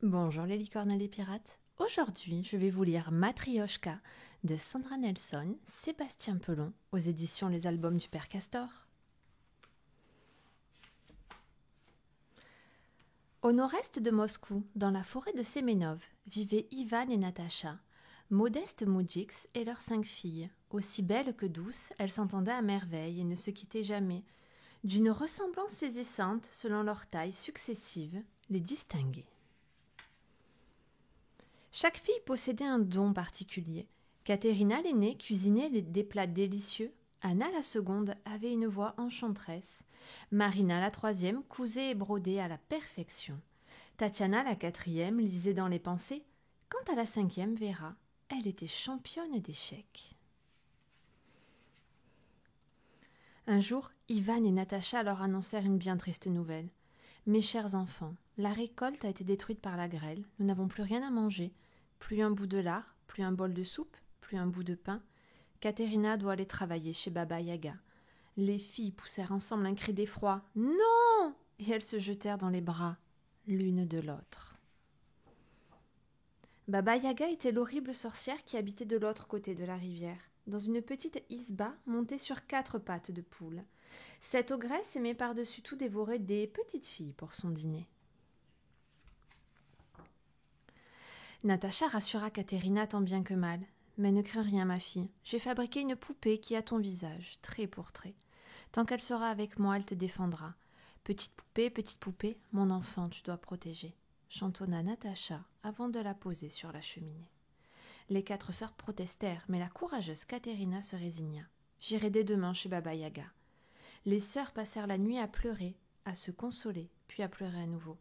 Bonjour les licornes et les pirates. Aujourd'hui, je vais vous lire Matryoshka de Sandra Nelson, Sébastien Pelon, aux éditions Les Albums du Père Castor. Au nord-est de Moscou, dans la forêt de Semenov, vivaient Ivan et Natacha, modestes moujiks et leurs 5 filles. Aussi belles que douces, elles s'entendaient à merveille et ne se quittaient jamais. D'une ressemblance saisissante, selon leur taille successive, les distinguait. Chaque fille possédait un don particulier. Caterina l'aînée cuisinait des plats délicieux. Anna la seconde avait une voix enchanteresse. Marina la troisième cousait et brodait à la perfection. Tatiana la quatrième lisait dans les pensées. Quant à la cinquième, Vera, elle était championne d'échecs. Un jour, Ivan et Natacha leur annoncèrent une bien triste nouvelle. Mes chers enfants, la récolte a été détruite par la grêle, nous n'avons plus rien à manger, plus un bout de lard, plus un bol de soupe, plus un bout de pain. Katerina doit aller travailler chez Baba Yaga. Les filles poussèrent ensemble un cri d'effroi. Non! Et elles se jetèrent dans les bras, l'une de l'autre. Baba Yaga était l'horrible sorcière qui habitait de l'autre côté de la rivière, dans une petite isba montée sur 4 pattes de poule. Cette ogresse aimait par-dessus tout dévorer des petites filles pour son dîner. Natacha rassura Katerina tant bien que mal. Mais ne crains rien, ma fille. J'ai fabriqué une poupée qui a ton visage, trait pour trait. Tant qu'elle sera avec moi, elle te défendra. Petite poupée, mon enfant, tu dois protéger, chantonna Natacha avant de la poser sur la cheminée. Les 4 sœurs protestèrent, mais la courageuse Katerina se résigna. J'irai dès demain chez Baba Yaga. Les sœurs passèrent la nuit à pleurer, à se consoler, puis à pleurer à nouveau.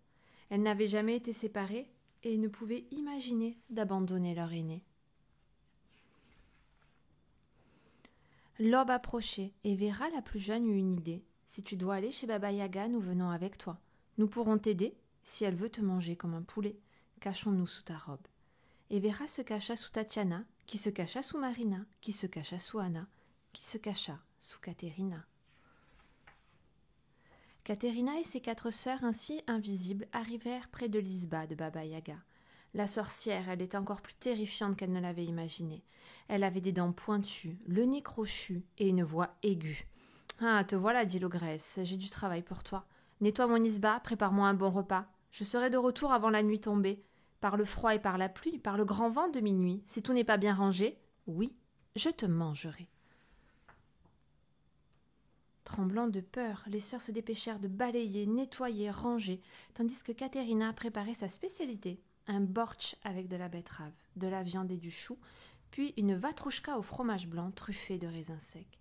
Elles n'avaient jamais été séparées et ne pouvaient imaginer d'abandonner leur aînée. L'aube approchait et Vera, la plus jeune, eut une idée. Si tu dois aller chez Baba Yaga, nous venons avec toi. Nous pourrons t'aider si elle veut te manger comme un poulet. Cachons-nous sous ta robe. Et Vera se cacha sous Tatiana, qui se cacha sous Marina, qui se cacha sous Anna, qui se cacha sous Katerina. Katerina et ses 4 sœurs, ainsi invisibles, arrivèrent près de l'isba de Baba Yaga. La sorcière, elle était encore plus terrifiante qu'elle ne l'avait imaginé. Elle avait des dents pointues, le nez crochu et une voix aiguë. « Ah, te voilà, dit l'ogresse, j'ai du travail pour toi. Nettoie mon isba, prépare-moi un bon repas. Je serai de retour avant la nuit tombée. Par le froid et par la pluie, par le grand vent de minuit, si tout n'est pas bien rangé, oui, je te mangerai. » Tremblant de peur, les sœurs se dépêchèrent de balayer, nettoyer, ranger, tandis que Katerina préparait sa spécialité, un bortsch avec de la betterave, de la viande et du chou, puis une vatrouchka au fromage blanc truffé de raisins secs.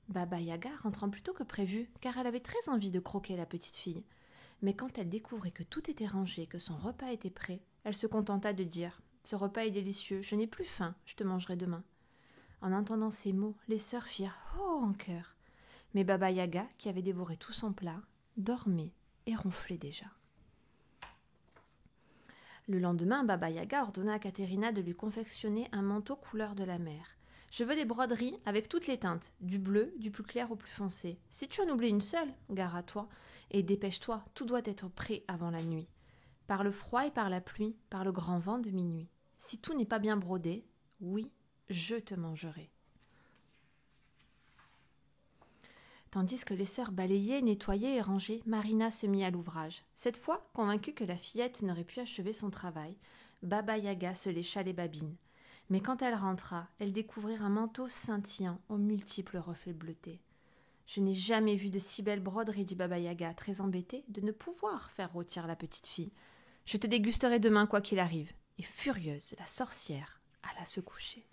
Baba Yaga rentrant plus tôt que prévu, car elle avait très envie de croquer la petite fille. Mais quand elle découvrit que tout était rangé, que son repas était prêt, elle se contenta de dire « Ce repas est délicieux, je n'ai plus faim, je te mangerai demain. » En entendant ces mots, les sœurs firent « Oh !» en chœur. Mais Baba Yaga, qui avait dévoré tout son plat, dormait et ronflait déjà. Le lendemain, Baba Yaga ordonna à Katerina de lui confectionner un manteau couleur de la mer. « Je veux des broderies avec toutes les teintes, du bleu, du plus clair au plus foncé. Si tu en oublies une seule, gare à toi, et dépêche-toi, tout doit être prêt avant la nuit. Par le froid et par la pluie, par le grand vent de minuit. Si tout n'est pas bien brodé, oui, je te mangerai. » Tandis que les sœurs balayaient, nettoyaient et rangeaient, Marina se mit à l'ouvrage. Cette fois, convaincue que la fillette n'aurait pu achever son travail, Baba Yaga se lécha les babines. Mais quand elle rentra, elle découvrit un manteau scintillant aux multiples reflets bleutés. « Je n'ai jamais vu de si belle broderie, dit Baba Yaga, très embêtée de ne pouvoir faire rôtir la petite fille. Je te dégusterai demain quoi qu'il arrive. » Et furieuse, la sorcière alla se coucher.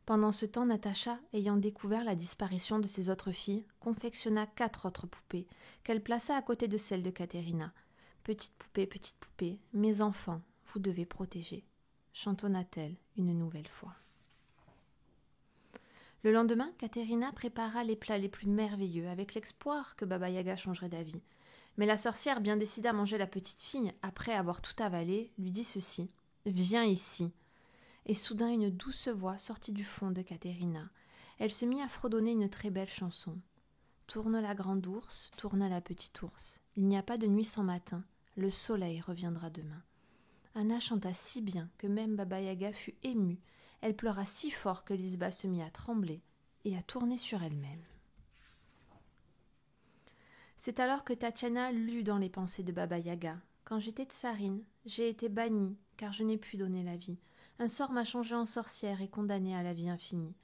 Pendant ce temps, Natacha, ayant découvert la disparition de ses autres filles, confectionna 4 autres poupées, qu'elle plaça à côté de celles de Katerina. « Petite poupée, mes enfants, vous devez protéger, » chantonna-t-elle une nouvelle fois. Le lendemain, Katerina prépara les plats les plus merveilleux, avec l'espoir que Baba Yaga changerait d'avis. Mais la sorcière, bien décidée à manger la petite fille, après avoir tout avalé, lui dit ceci. « Viens ici. » Et soudain une douce voix sortit du fond de Katerina. Elle se mit à fredonner une très belle chanson. Tourne la grande ours, tourne la petite ours. Il n'y a pas de nuit sans matin. le soleil reviendra demain. Anna chanta si bien que même Baba Yaga fut émue. Elle pleura si fort que Lisba se mit à trembler et à tourner sur elle-même. C'est alors que Tatiana lut dans les pensées de Baba Yaga. Quand j'étais tsarine, j'ai été bannie, car je n'ai pu donner la vie. Un sort m'a changée en sorcière et condamnée à la vie infinie.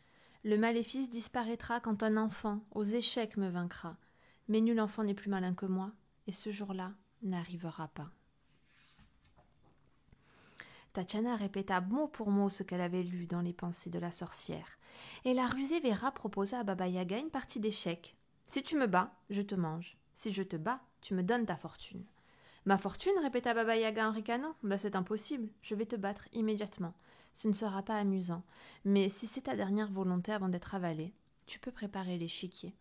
Le maléfice disparaîtra quand un enfant, aux échecs, me vaincra. Mais nul enfant n'est plus malin que moi, et ce jour-là n'arrivera pas. Tatiana répéta mot pour mot ce qu'elle avait lu dans les pensées de la sorcière. Et la rusée Véra proposa à Baba Yaga une partie d'échecs. « Si tu me bats, je te mange. Si je te bats, tu me donnes ta fortune. »« Ma fortune ?» répéta Baba Yaga en ricanant. « C'est impossible, je vais te battre immédiatement. Ce ne sera pas amusant. Mais si c'est ta dernière volonté avant d'être avalée, tu peux préparer l'échiquier. »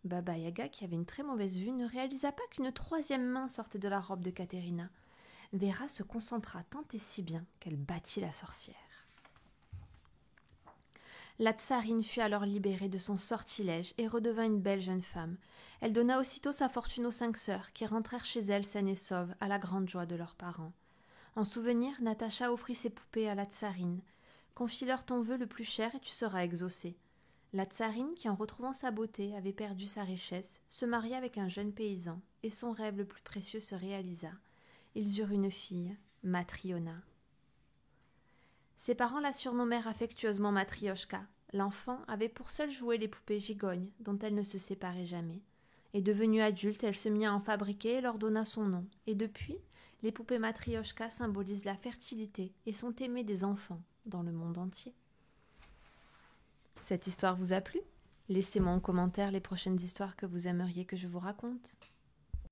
Baba Yaga, qui avait une très mauvaise vue, ne réalisa pas qu'une troisième main sortait de la robe de Caterina. Véra se concentra tant et si bien qu'elle battit la sorcière. La tsarine fut alors libérée de son sortilège et redevint une belle jeune femme. Elle donna aussitôt sa fortune aux 5 sœurs, qui rentrèrent chez elles saines et sauves, à la grande joie de leurs parents. En souvenir, Natacha offrit ses poupées à la tsarine. « Confie-leur ton vœu le plus cher et tu seras exaucée. » La tsarine, qui en retrouvant sa beauté avait perdu sa richesse, se maria avec un jeune paysan, et son rêve le plus précieux se réalisa. Ils eurent une fille, Matriona. Ses parents la surnommèrent affectueusement Matrioshka. L'enfant avait pour seul jouet les poupées gigognes, dont elle ne se séparait jamais. Et devenue adulte, elle se mit à en fabriquer et leur donna son nom. Et depuis, les poupées Matrioshka symbolisent la fertilité et sont aimées des enfants dans le monde entier. Cette histoire vous a plu ? Laissez-moi en commentaire les prochaines histoires que vous aimeriez que je vous raconte.